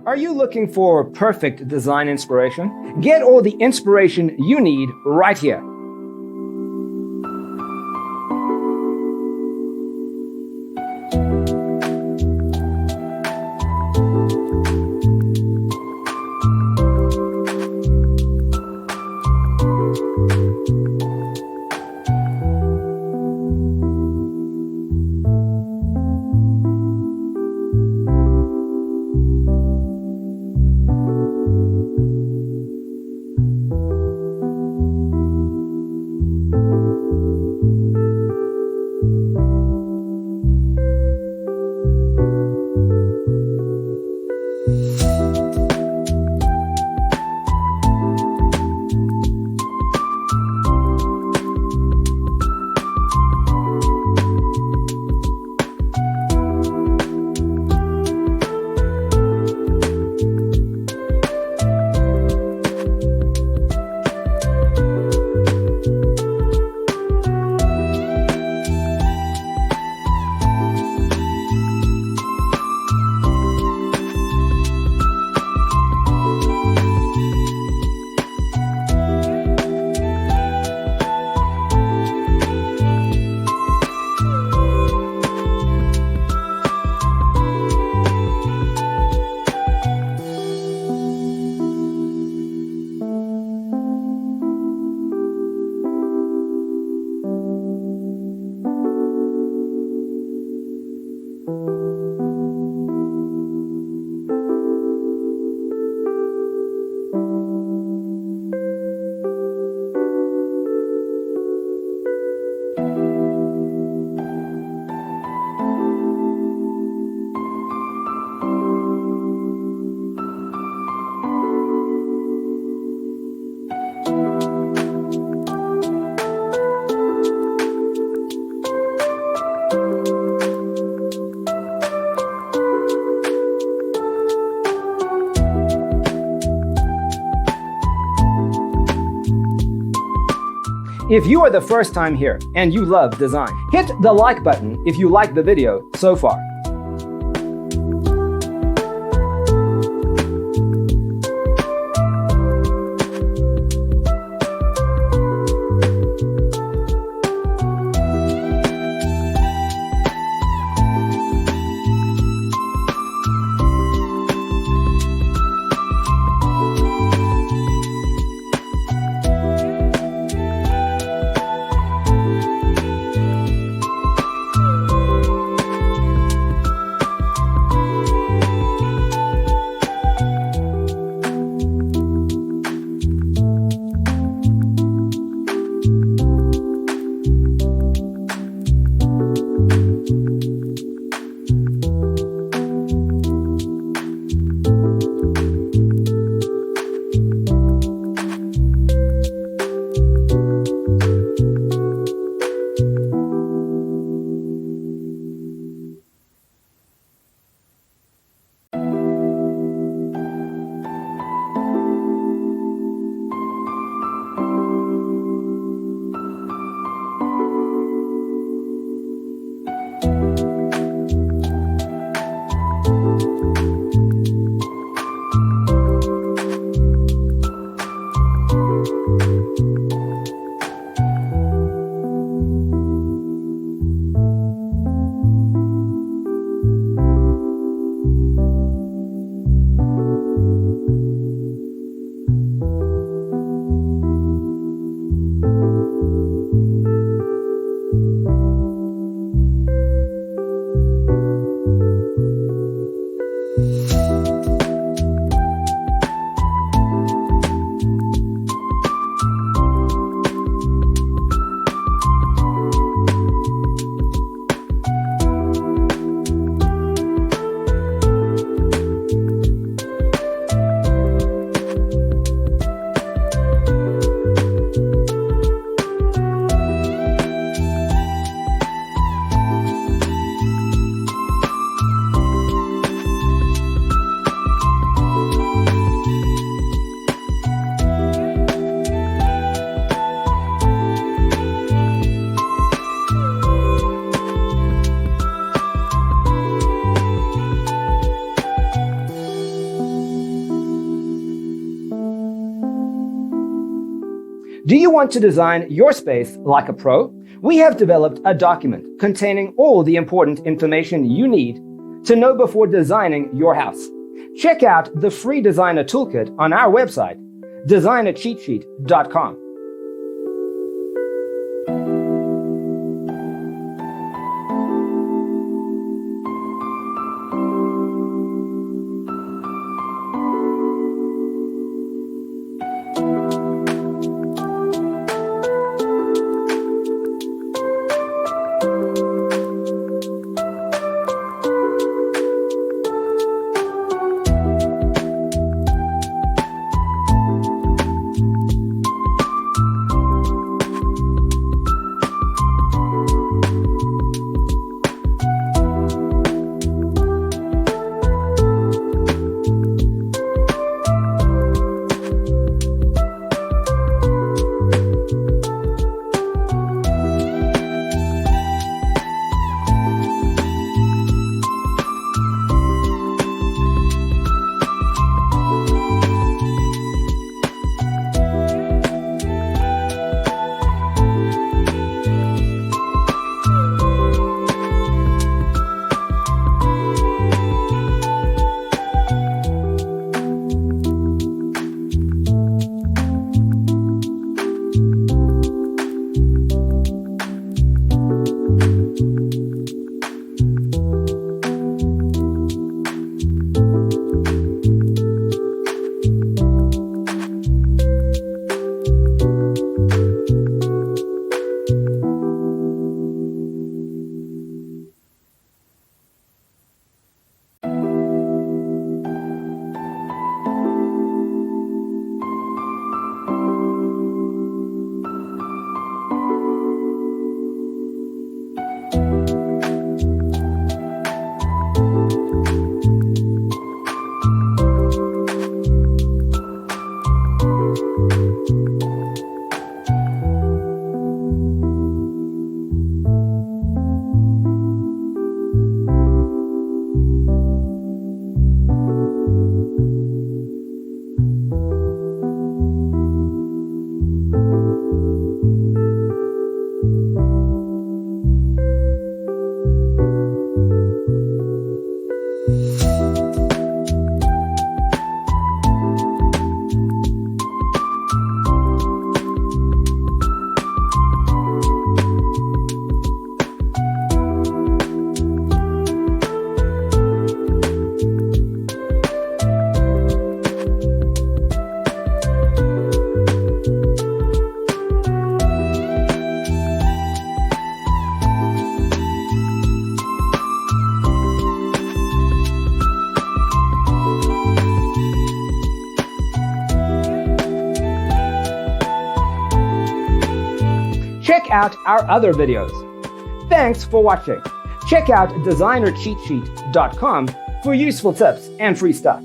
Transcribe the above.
Are you looking for perfect design inspiration? Get all the inspiration you need right here. If you are the first time here and you love design, hit the like button if you like the video so far. Do you want to design your space like a pro? We have developed a document containing all the important information you need to know before designing your house. Check out the free designer toolkit on our website, designercheatsheet.com. Check out our other videos. Thanks for watching. Check out designercheatsheet.com for useful tips and free stuff.